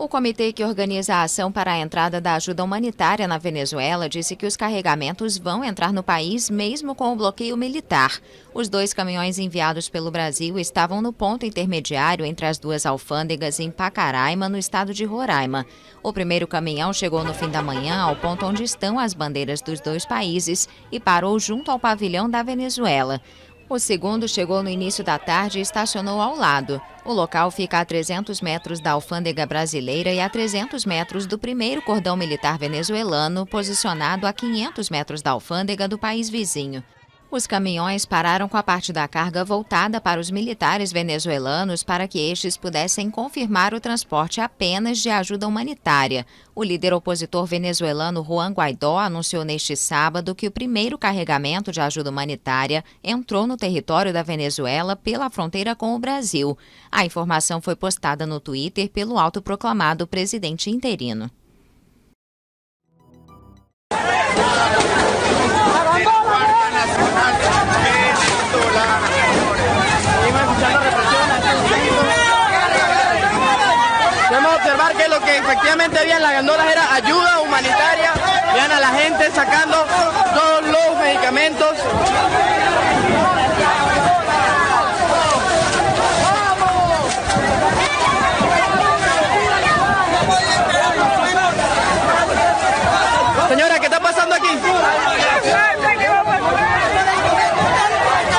O comitê que organiza a ação para a entrada da ajuda humanitária na Venezuela disse que os carregamentos vão entrar no país mesmo com o bloqueio militar. Os 2 caminhões enviados pelo Brasil estavam no ponto intermediário entre as 2 alfândegas em Pacaraima, no estado de Roraima. O primeiro caminhão chegou no fim da manhã ao ponto onde estão as bandeiras dos 2 países e parou junto ao pavilhão da Venezuela. O segundo chegou no início da tarde e estacionou ao lado. O local fica a 300 metros da alfândega brasileira e a 300 metros do primeiro cordão militar venezuelano, posicionado a 500 metros da alfândega do país vizinho. Os caminhões pararam com a parte da carga voltada para os militares venezuelanos para que estes pudessem confirmar o transporte apenas de ajuda humanitária. O líder opositor venezuelano Juan Guaidó anunciou neste sábado que o primeiro carregamento de ajuda humanitária entrou no território da Venezuela pela fronteira com o Brasil. A informação foi postada no Twitter pelo autoproclamado presidente interino. Podemos observar que lo que efectivamente había en las gandolas era ayuda humanitaria. Vean a la gente sacando todos los medicamentos. Señora, ¿qué está pasando aquí? Están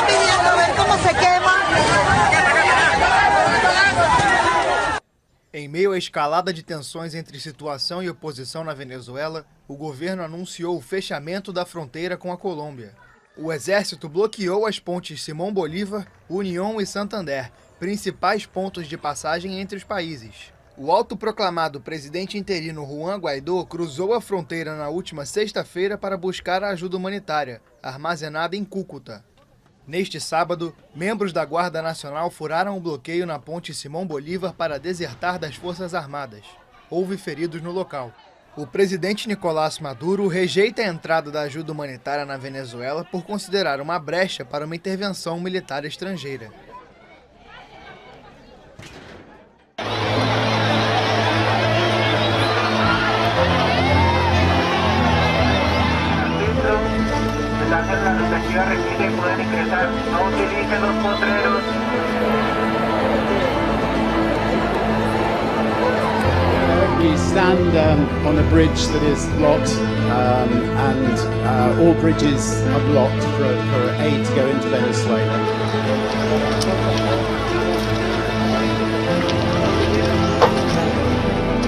pidiendo ver cómo se quema. Em meio à escalada de tensões entre situação e oposição na Venezuela, o governo anunciou o fechamento da fronteira com a Colômbia. O exército bloqueou as pontes Simón Bolívar, Unión e Santander, principais pontos de passagem entre os países. O autoproclamado presidente interino Juan Guaidó cruzou a fronteira na última sexta-feira para buscar a ajuda humanitária, armazenada em Cúcuta. Neste sábado, membros da Guarda Nacional furaram o bloqueio na ponte Simón Bolívar para desertar das Forças Armadas. Houve feridos no local. O presidente Nicolás Maduro rejeita a entrada da ajuda humanitária na Venezuela por considerar uma brecha para uma intervenção militar estrangeira. Pueden ingresar, no utilicen los potreros. We stand on a bridge that is blocked, and all bridges are blocked for aid to go into Venezuela.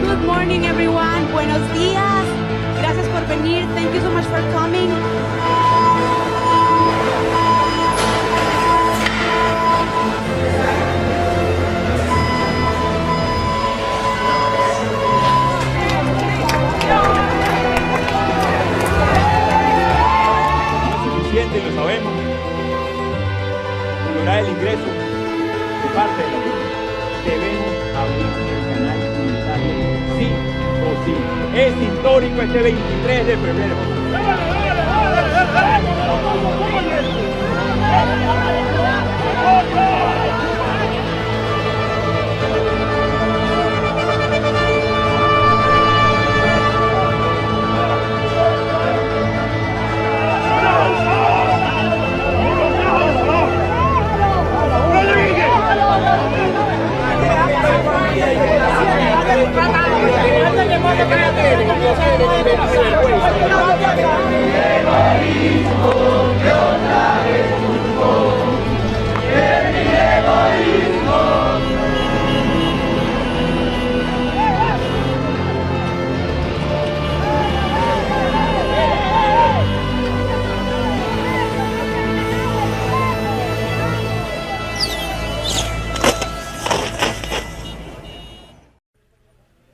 Good morning, everyone. Buenos días. Gracias por venir. Thank you so much for coming. Lo sabemos, lograr el ingreso de parte de la ayuda, debemos abrir el canal humanitario sí o sí. Es histórico este 23 de febrero.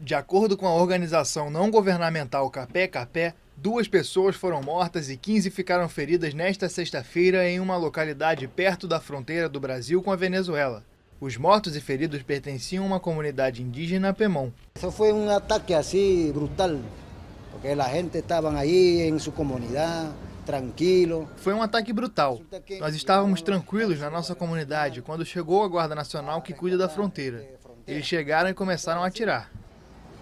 De acordo com a organização não governamental Capé, 2 pessoas foram mortas e 15 ficaram feridas nesta sexta-feira em uma localidade perto da fronteira do Brasil com a Venezuela. Os mortos e feridos pertenciam a uma comunidade indígena Pemón. Eso fue un ataque así brutal, porque la gente estaban ahí en su comunidad, tranquilo. Foi um ataque brutal. Nós estávamos tranquilos na nossa comunidade quando chegou a Guarda Nacional que cuida da fronteira. Eles chegaram e começaram a atirar.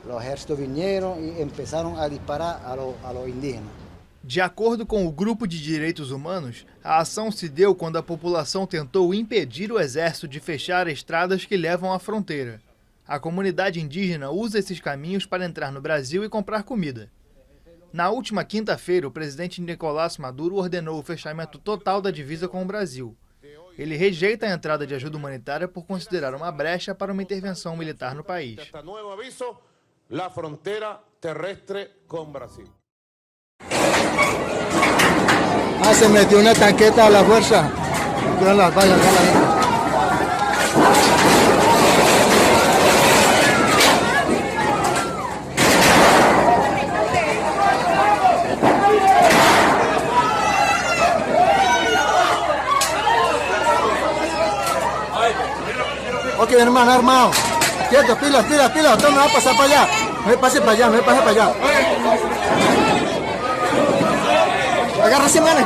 Los ejércitos vinieron y empezaron a disparar a los indígenas. De acordo com o Grupo de Direitos Humanos, a ação se deu quando a população tentou impedir o exército de fechar estradas que levam à fronteira. A comunidade indígena usa esses caminhos para entrar no Brasil e comprar comida. Na última quinta-feira, o presidente Nicolás Maduro ordenou o fechamento total da divisa com o Brasil. Ele rejeita a entrada de ajuda humanitária por considerar uma brecha para uma intervenção militar no país. La frontera terrestre con Brasil. Se metió una tanqueta a la fuerza. Las vallas, Ok, hermano, armado. Quieto, pilas, esto no va a pasar para allá. No me pase para allá. Agárrese, man.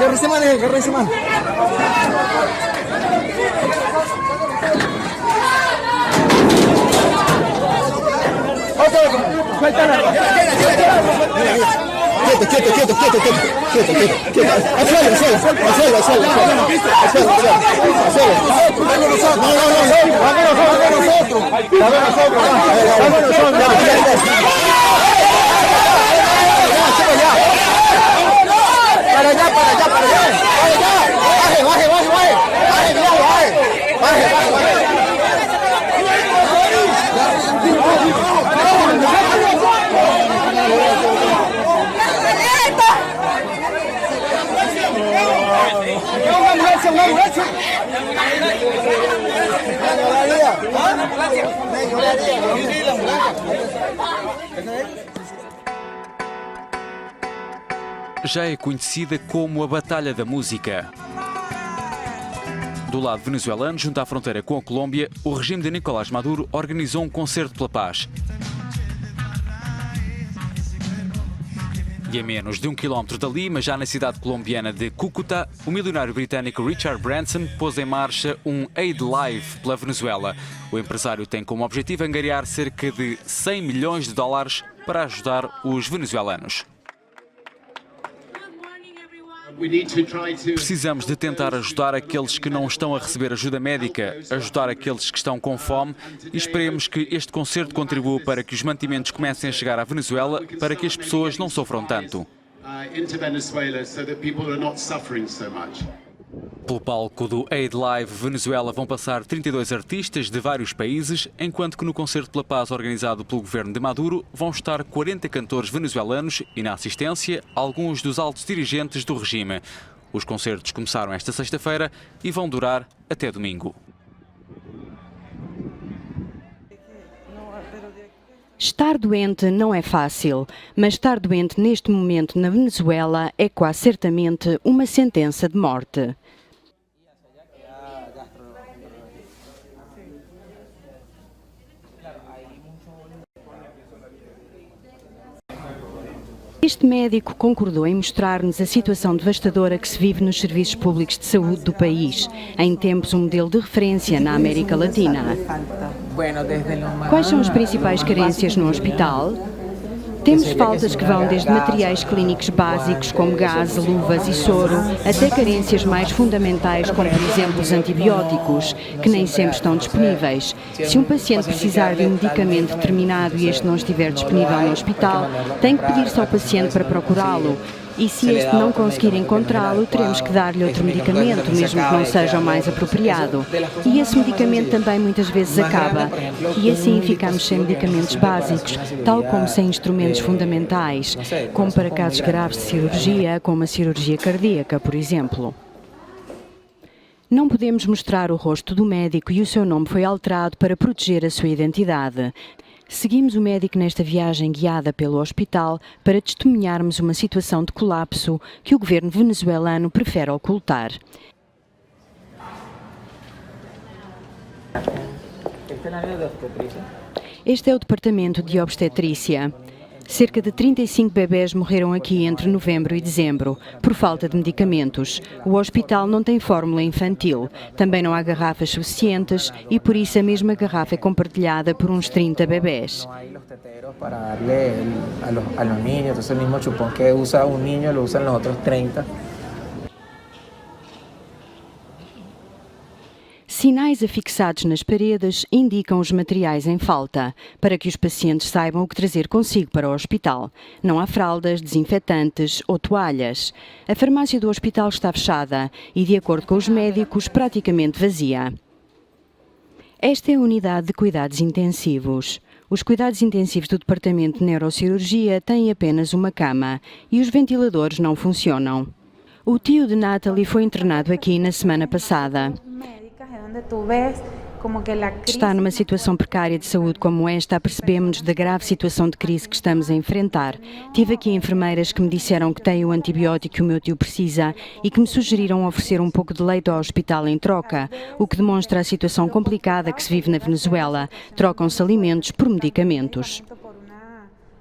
Ok, suéltala. Quieto. Al suelo. Para allá. Baje. Já é conhecida como a Batalha da Música. Do lado venezuelano, junto à fronteira com a Colômbia, o regime de Nicolás Maduro organizou um concerto pela paz. E a menos de 1 quilómetro dali, mas já na cidade colombiana de Cúcuta, o milionário britânico Richard Branson pôs em marcha um Aid Live pela Venezuela. O empresário tem como objetivo angariar cerca de 100 milhões de dólares para ajudar os venezuelanos. Precisamos de tentar ajudar aqueles que não estão a receber ajuda médica, ajudar aqueles que estão com fome e esperemos que este concerto contribua para que os mantimentos comecem a chegar à Venezuela para que as pessoas não sofram tanto. Pelo palco do Aid Live Venezuela vão passar 32 artistas de vários países, enquanto que no concerto pela paz organizado pelo governo de Maduro vão estar 40 cantores venezuelanos e na assistência alguns dos altos dirigentes do regime. Os concertos começaram esta sexta-feira e vão durar até domingo. Estar doente não é fácil, mas estar doente neste momento na Venezuela é quase certamente uma sentença de morte. Este médico concordou em mostrar-nos a situação devastadora que se vive nos serviços públicos de saúde do país, em tempos um modelo de referência na América Latina. Quais são as principais carências no hospital? Temos faltas que vão desde materiais clínicos básicos como gás, luvas e soro, até carências mais fundamentais como, por exemplo, os antibióticos, que nem sempre estão disponíveis. Se um paciente precisar de um medicamento determinado e este não estiver disponível no hospital, tem que pedir-se ao paciente para procurá-lo. E se este não conseguir encontrá-lo, teremos que dar-lhe outro medicamento, mesmo que não seja o mais apropriado. E esse medicamento também muitas vezes acaba. E assim ficamos sem medicamentos básicos, tal como sem instrumentos fundamentais, como para casos graves de cirurgia, como a cirurgia cardíaca, por exemplo. Não podemos mostrar o rosto do médico e o seu nome foi alterado para proteger a sua identidade. Seguimos o médico nesta viagem guiada pelo hospital para testemunharmos uma situação de colapso que o governo venezuelano prefere ocultar. Este é o departamento de obstetrícia. Cerca de 35 bebés morreram aqui entre novembro e dezembro, por falta de medicamentos. O hospital não tem fórmula infantil, também não há garrafas suficientes e por isso a mesma garrafa é compartilhada por uns 30 bebés. Para darle a los niños, entonces el mismo chupón que usa un niño lo usan los otros 30. Sinais afixados nas paredes indicam os materiais em falta, para que os pacientes saibam o que trazer consigo para o hospital. Não há fraldas, desinfetantes ou toalhas. A farmácia do hospital está fechada e, de acordo com os médicos, praticamente vazia. Esta é a unidade de cuidados intensivos. Os cuidados intensivos do Departamento de Neurocirurgia têm apenas uma cama e os ventiladores não funcionam. O tio de Natalie foi internado aqui na semana passada. Estar numa situação precária de saúde como esta, apercebemos-nos da grave situação de crise que estamos a enfrentar. Tive aqui enfermeiras que me disseram que têm o antibiótico que o meu tio precisa e que me sugeriram oferecer um pouco de leite ao hospital em troca, o que demonstra a situação complicada que se vive na Venezuela. Trocam-se alimentos por medicamentos.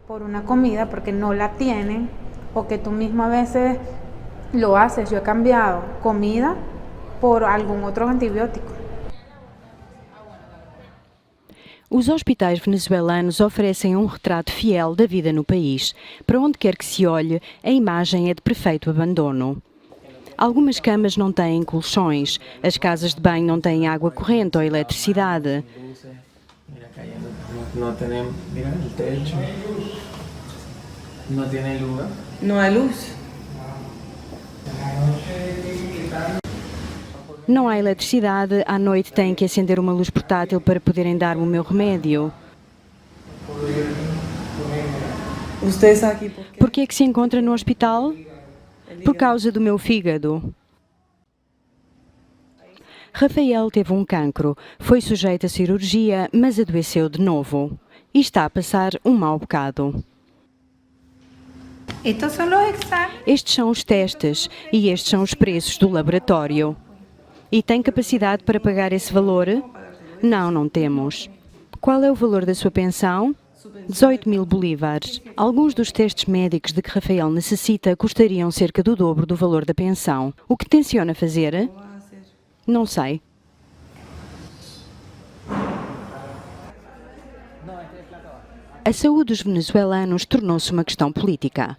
Por uma comida, porque não la tienen, ou que tu mesmo a vezes lo haces. Eu he cambiado comida por algum outro antibiótico. Os hospitais venezuelanos oferecem um retrato fiel da vida no país. Para onde quer que se olhe, a imagem é de perfeito abandono. Algumas camas não têm colchões, as casas de banho não têm água corrente ou eletricidade. Não tem, mira, o techo. Não tem luz. Não há luz. Não há eletricidade, à noite têm que acender uma luz portátil para poderem dar-me o meu remédio. Por que é que se encontra no hospital? Por causa do meu fígado. Rafael teve um cancro, foi sujeito a cirurgia, mas adoeceu de novo. E está a passar um mau bocado. Estes são os testes e estes são os preços do laboratório. E tem capacidade para pagar esse valor? Não, não temos. Qual é o valor da sua pensão? 18.000 bolívares. Alguns dos testes médicos de que Rafael necessita custariam cerca do dobro do valor da pensão. O que tenciona fazer? Não sei. A saúde dos venezuelanos tornou-se uma questão política.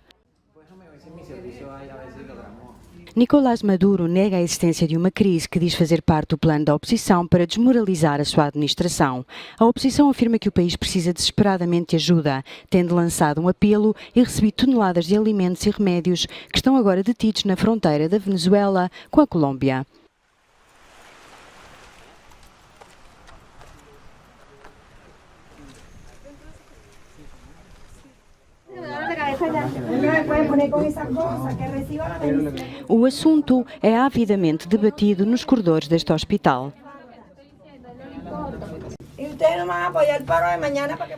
Nicolás Maduro nega a existência de uma crise que diz fazer parte do plano da oposição para desmoralizar a sua administração. A oposição afirma que o país precisa desesperadamente de ajuda, tendo lançado um apelo e recebido toneladas de alimentos e remédios que estão agora detidos na fronteira da Venezuela com a Colômbia. O assunto é avidamente debatido nos corredores deste hospital.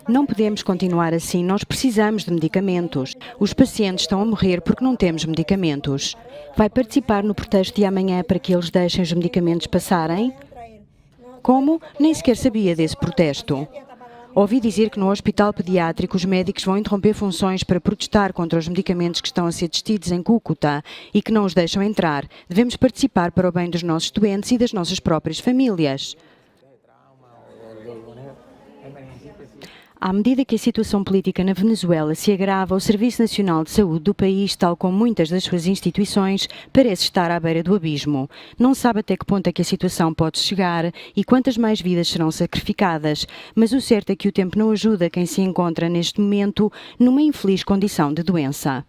Não podemos continuar assim, nós precisamos de medicamentos. Os pacientes estão a morrer porque não temos medicamentos. Vai participar no protesto de amanhã para que eles deixem os medicamentos passarem? Como? Nem sequer sabia desse protesto. Ouvi dizer que no hospital pediátrico os médicos vão interromper funções para protestar contra os medicamentos que estão a ser destidos em Cúcuta e que não os deixam entrar. Devemos participar para o bem dos nossos doentes e das nossas próprias famílias. À medida que a situação política na Venezuela se agrava, o Serviço Nacional de Saúde do país, tal como muitas das suas instituições, parece estar à beira do abismo. Não sabe até que ponto é que a situação pode chegar e quantas mais vidas serão sacrificadas, mas o certo é que o tempo não ajuda quem se encontra neste momento numa infeliz condição de doença.